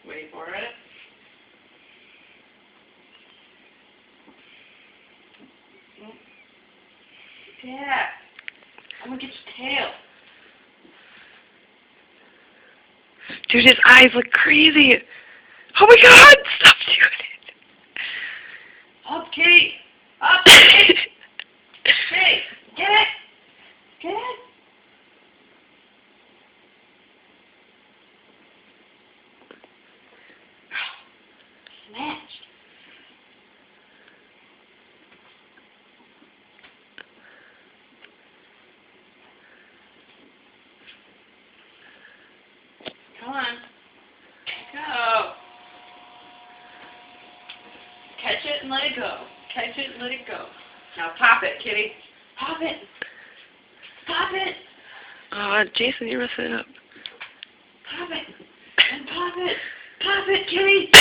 Wait for it. Yeah. I'm gonna get your tail. Dude, his eyes look crazy. Oh my god, stop doing it. Up, Kitty. Up, Kitty. Kitty, get it. Get it. Snatch. Come on. Go. Catch it and let it go. Catch it and let it go. Now pop it, Kitty. Pop it. Pop it. Oh, Jason, you're messing it up. Pop it. And pop it. Pop it, Kitty.